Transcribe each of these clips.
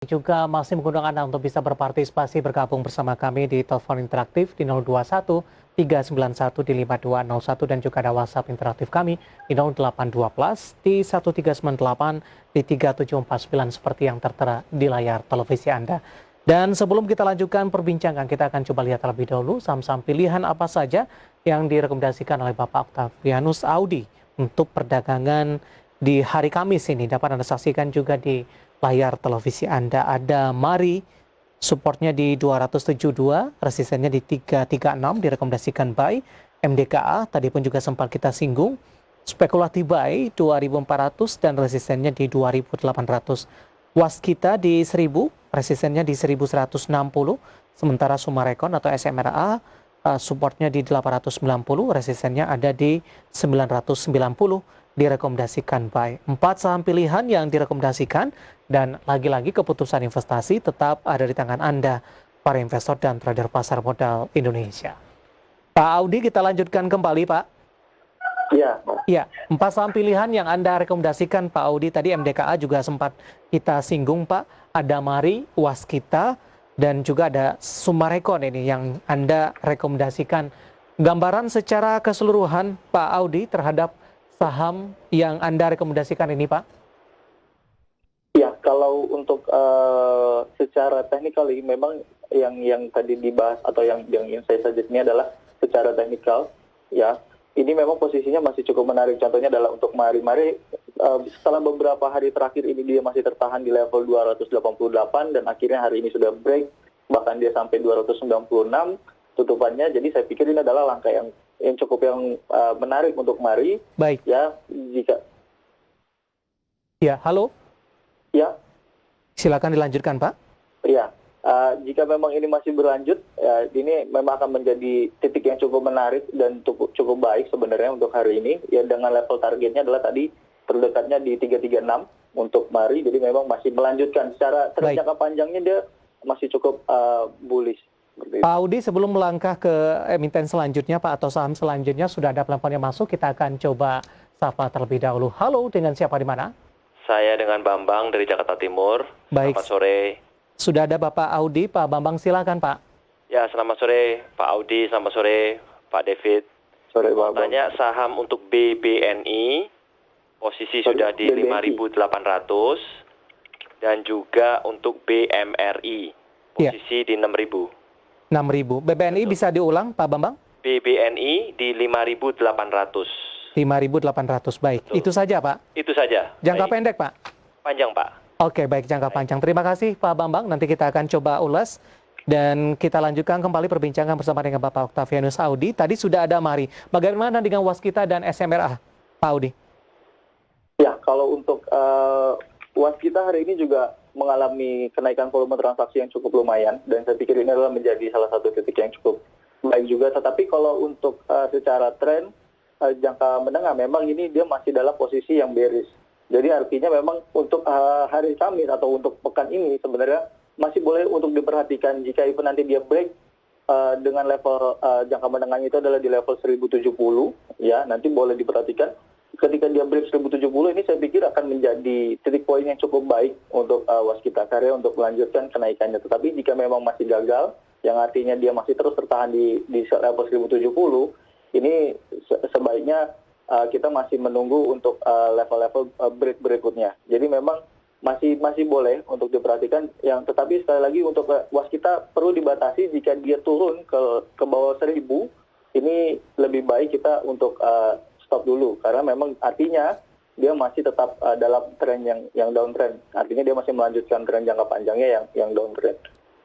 Juga masih mengundang Anda untuk bisa berpartisipasi bergabung bersama kami di telepon interaktif di 021 391 di 5201 dan juga ada WhatsApp interaktif kami di 0812 di 1398 di 3749 seperti yang tertera di layar televisi Anda. Dan sebelum kita lanjutkan perbincangan, kita akan coba lihat terlebih dahulu saham-saham pilihan apa saja yang direkomendasikan oleh Bapak Octavianus Audi untuk perdagangan di hari Kamis ini. Dapat Anda saksikan juga di layar televisi Anda. Ada Mari, supportnya di 272, resistennya di 336, direkomendasikan buy. MDKA, tadi pun juga sempat kita singgung, spekulatif buy 2400 dan resistennya di 2800. Waskita di 1000, resistennya di 1160, sementara Sumarekon atau SMRA, supportnya di 890, resistennya ada di 990, direkomendasikan buy. 4 saham pilihan yang direkomendasikan dan lagi-lagi keputusan investasi tetap ada di tangan Anda, para investor dan trader pasar modal Indonesia. Pak Audi, kita lanjutkan kembali, Pak. Iya. Ya, 4 saham pilihan yang Anda rekomendasikan, Pak Audi. Tadi MDKA juga sempat kita singgung, Pak. Ada Mari, Waskita, dan juga ada Sumarekon ini yang Anda rekomendasikan. Gambaran secara keseluruhan, Pak Audi, terhadap saham yang Anda rekomendasikan ini, Pak? Ya, kalau untuk secara teknikal memang yang tadi dibahas atau yang saya suggest ini adalah secara teknikal, ya. Ini memang posisinya masih cukup menarik. Contohnya adalah untuk Mari setelah beberapa hari terakhir ini dia masih tertahan di level 288 dan akhirnya hari ini sudah break, bahkan dia sampai 296 tutupannya. Jadi saya pikir ini adalah langkah yang cukup menarik untuk Mari. Baik. Ya, Ya, halo. Ya. Silakan dilanjutkan, Pak. Ya. Jika memang ini masih berlanjut, ya, ini memang akan menjadi titik yang cukup menarik dan cukup baik sebenarnya untuk hari ini. Ya, dengan level targetnya adalah tadi terdekatnya di 336 untuk Mari. Jadi memang masih melanjutkan secara jangka panjangnya dia masih cukup bullish. Pak Audi, sebelum melangkah ke emiten selanjutnya, Pak, atau saham selanjutnya, sudah ada penelepon yang masuk. Kita akan coba sapa terlebih dahulu. Halo, dengan siapa di mana? Saya dengan Bambang dari Jakarta Timur. Baik. Selamat sore. Sudah ada Bapak Audi, Pak Bambang, silakan, Pak. Ya, selamat sore Pak Audi, selamat sore Pak David. Sore, Pak. Tanya saham untuk BBNI, posisi sudah di 5.800, dan juga untuk BMRI, posisi di 6.000. 6.000. BBNI bisa diulang, Pak Bambang? BBNI di 5.800. 5.800, baik. Betul. Itu saja, Pak? Itu saja. Jangka Baik. pendek, Pak? Panjang, Pak. Oke, baik, jangka panjang. Terima kasih, Pak Bambang. Nanti kita akan coba ulas. Dan kita lanjutkan kembali perbincangan bersama dengan Bapak Octavianus Audi. Tadi sudah ada Mari. Bagaimana dengan Waskita dan SMRA, Pak Audi? Ya, kalau untuk Waskita hari ini juga mengalami kenaikan volume transaksi yang cukup lumayan. Dan saya pikir ini adalah menjadi salah satu titik yang cukup baik juga. Tetapi kalau untuk secara tren, jangka menengah memang ini dia masih dalam posisi yang bearish. Jadi artinya memang untuk hari Kamis atau untuk pekan ini sebenarnya masih boleh untuk diperhatikan jika itu nanti dia break dengan level jangka menengahnya itu adalah di level 1070, ya, nanti boleh diperhatikan. Ketika dia break 1070 ini saya pikir akan menjadi titik poin yang cukup baik untuk Waskita Karya untuk melanjutkan kenaikannya. Tetapi jika memang masih gagal, yang artinya dia masih terus tertahan di level 1070, ini sebaiknya kita masih menunggu untuk level-level break berikutnya. Jadi memang masih boleh untuk diperhatikan. Tetapi sekali lagi untuk Waskita perlu dibatasi jika dia turun ke bawah 1000, ini lebih baik kita untuk stop dulu karena memang artinya dia masih tetap dalam tren yang downtrend. Artinya dia masih melanjutkan tren jangka panjangnya yang downtrend.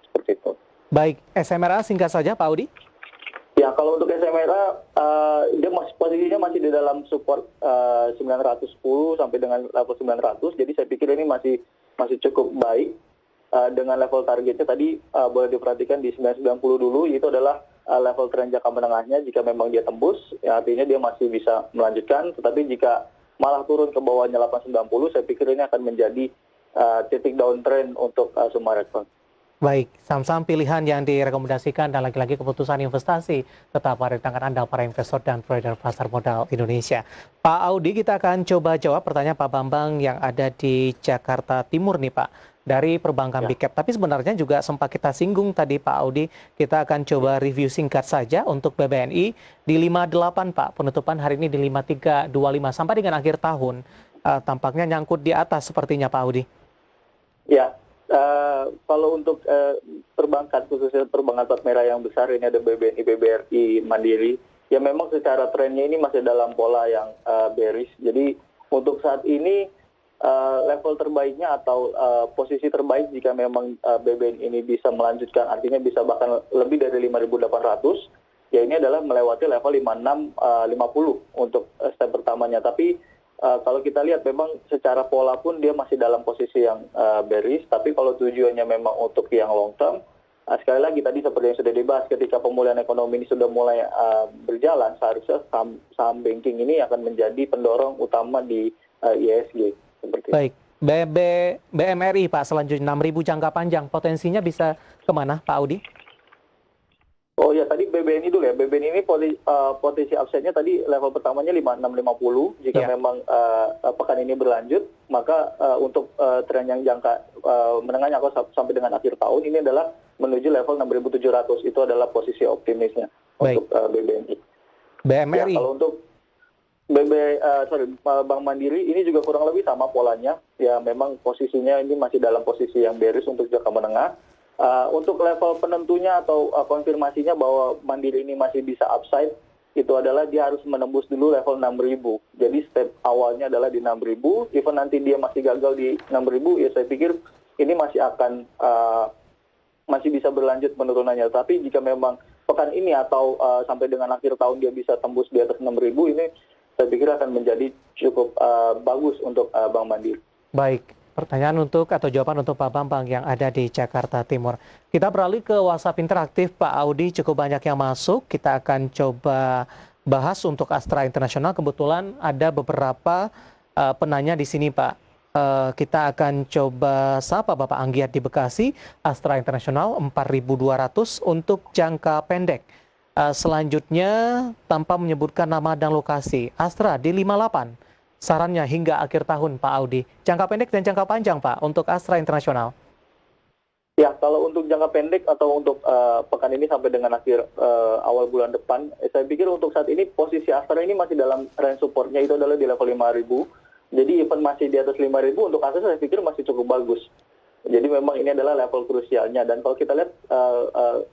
Seperti itu. Baik, SMRA singkat saja, Pak Audi. Ya, kalau untuk SMRA, dia posisinya masih di dalam support 910 sampai dengan level 900. Jadi saya pikir ini masih cukup baik. Dengan level targetnya tadi boleh diperhatikan di 990 dulu. Itu adalah level tren jangka menengahnya. Jika memang dia tembus, ya artinya dia masih bisa melanjutkan. Tetapi jika malah turun ke bawahnya 890, saya pikir ini akan menjadi titik downtrend untuk Sumarekon. Baik, saham-saham pilihan yang direkomendasikan dan lagi-lagi keputusan investasi tetap ada di tangan Anda para investor dan trader pasar modal Indonesia. Pak Audi, kita akan coba jawab pertanyaan Pak Bambang yang ada di Jakarta Timur nih, Pak. dari perbankan Ya. Big Cap. Tapi sebenarnya juga sempat kita singgung tadi Pak Audi, kita akan coba review singkat saja untuk BBNI di 58 Pak, penutupan hari ini di 5325 sampai dengan akhir tahun. Tampaknya nyangkut di atas sepertinya Pak Audi. Ya, kalau untuk perbankan, khususnya perbankan plat merah yang besar, ini ada BBNI, BBRI, Mandiri, ya memang secara trennya ini masih dalam pola yang bearish. Jadi untuk saat ini level terbaiknya atau posisi terbaik jika memang BBNI ini bisa melanjutkan, artinya bisa bahkan lebih dari 5.800, ya ini adalah melewati level 5650 untuk step pertamanya. Tapi kalau kita lihat memang secara pola pun dia masih dalam posisi yang bearish, tapi kalau tujuannya memang untuk yang long term, sekali lagi tadi seperti yang sudah dibahas, ketika pemulihan ekonomi ini sudah mulai berjalan, seharusnya saham banking ini akan menjadi pendorong utama di ISG. Seperti Baik, BMRI Pak, selanjutnya 6.000 jangka panjang, potensinya bisa kemana Pak Audi? Oh ya, tadi BBNI dulu ya. BBNI ini potensi upside-nya tadi level pertamanya 5650. Jika memang pekan ini berlanjut, maka untuk tren yang jangka menengahnya atau sampai dengan akhir tahun ini adalah menuju level 6.700. Itu adalah posisi optimisnya untuk BBNI. BMRI. Ya, kalau untuk Bank Mandiri ini juga kurang lebih sama polanya. Ya, memang posisinya ini masih dalam posisi yang bearish untuk jangka menengah. Untuk level penentunya atau konfirmasinya bahwa Mandiri ini masih bisa upside, itu adalah dia harus menembus dulu level 6.000. Jadi step awalnya adalah di 6.000, even nanti dia masih gagal di 6.000, ya saya pikir ini masih akan masih bisa berlanjut penurunannya. Tapi jika memang pekan ini atau sampai dengan akhir tahun dia bisa tembus di atas 6.000, ini saya pikir akan menjadi cukup bagus untuk Bank Mandiri. Baik. Pertanyaan atau jawaban untuk Pak Bambang yang ada di Jakarta Timur. Kita beralih ke WhatsApp interaktif Pak Audi, cukup banyak yang masuk. Kita akan coba bahas untuk Astra Internasional. Kebetulan ada beberapa penanya di sini Pak. Kita akan coba sapa Bapak Anggiat di Bekasi, Astra Internasional 4.200 untuk jangka pendek. Selanjutnya tanpa menyebutkan nama dan lokasi, Astra di 58. Sarannya hingga akhir tahun Pak Audi. Jangka pendek dan jangka panjang Pak untuk Astra Internasional. Ya, kalau untuk jangka pendek atau untuk pekan ini sampai dengan akhir awal bulan depan, saya pikir untuk saat ini posisi Astra ini masih dalam range supportnya, itu adalah di level 5.000. Jadi even masih di atas 5.000 untuk Astra saya pikir masih cukup bagus. Jadi memang ini adalah level krusialnya. Dan kalau kita lihat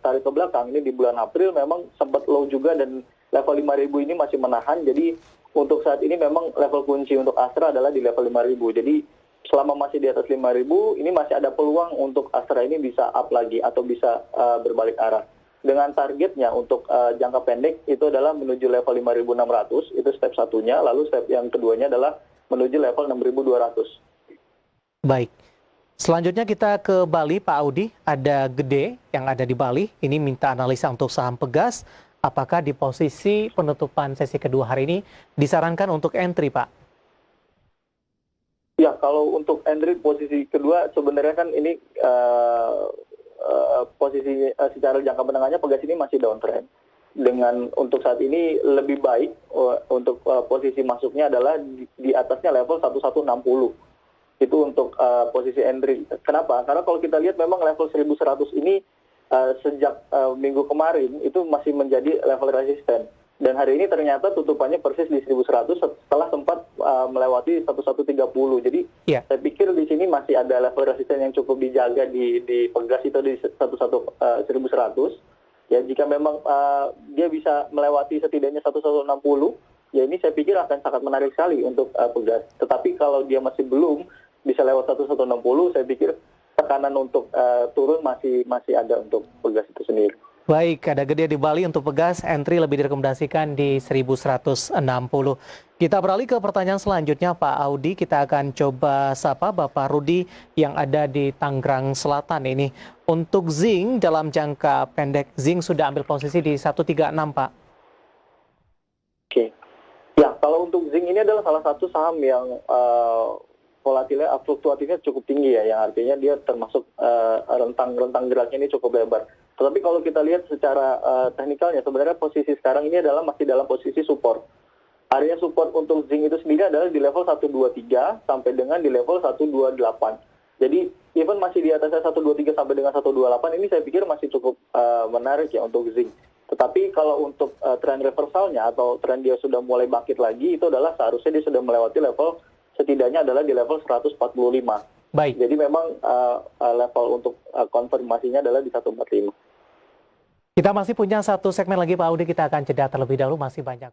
tarik ke belakang, ini di bulan April memang sempat low juga dan level 5.000 ini masih menahan. Jadi untuk saat ini memang level kunci untuk Astra adalah di level 5.000. Jadi selama masih di atas 5.000, ini masih ada peluang untuk Astra ini bisa up lagi atau bisa berbalik arah. Dengan targetnya untuk jangka pendek itu adalah menuju level 5.600, itu step satunya. Lalu step yang keduanya adalah menuju level 6.200. Baik. Selanjutnya kita ke Bali, Pak Audi. Ada Gede yang ada di Bali. Ini minta analisa untuk saham Pegas. Apakah di posisi penutupan sesi kedua hari ini disarankan untuk entry, Pak? Ya, kalau untuk entry posisi kedua sebenarnya kan ini posisi secara jangka menengahnya Pegas ini masih downtrend. Dengan untuk saat ini lebih baik untuk posisi masuknya adalah di atasnya level 1160. Itu untuk posisi entry. Kenapa? Karena kalau kita lihat memang level 1100 ini sejak minggu kemarin itu masih menjadi level resisten. Dan hari ini ternyata tutupannya persis di 1100 setelah sempat melewati 1130. Jadi saya pikir di sini masih ada level resisten yang cukup dijaga di Pegas itu di 1100. Ya, jika memang dia bisa melewati setidaknya 1160, ya ini saya pikir akan sangat menarik sekali untuk Pegas. Tetapi kalau dia masih belum bisa lewat 1160, saya pikir tekanan untuk turun masih ada untuk Pegas itu sendiri. Baik, ada Gede di Bali untuk Pegas, entry lebih direkomendasikan di 1160. Kita beralih ke pertanyaan selanjutnya Pak Audi, kita akan coba sapa Bapak Rudi yang ada di Tangerang Selatan ini. Untuk Zinc dalam jangka pendek, Zinc sudah ambil posisi di 136 Pak. Oke. Ya, kalau untuk Zinc ini adalah salah satu saham yang volatilnya, fluktuatifnya cukup tinggi ya, yang artinya dia termasuk rentang geraknya ini cukup lebar. Tetapi kalau kita lihat secara teknikalnya, sebenarnya posisi sekarang ini adalah masih dalam posisi support. Area support untuk Zinc itu sendiri adalah di level 123 sampai dengan di level 128. Jadi even masih di atasnya 123 sampai dengan 128 ini saya pikir masih cukup menarik ya untuk zinc. Tetapi kalau untuk tren reversalnya atau tren dia sudah mulai bangkit lagi, itu adalah seharusnya dia sudah melewati level setidaknya adalah di level 145. Baik. Jadi memang level untuk konfirmasinya adalah di 145. Kita masih punya satu segmen lagi Pak Audi, kita akan jeda terlebih dahulu, masih banyak.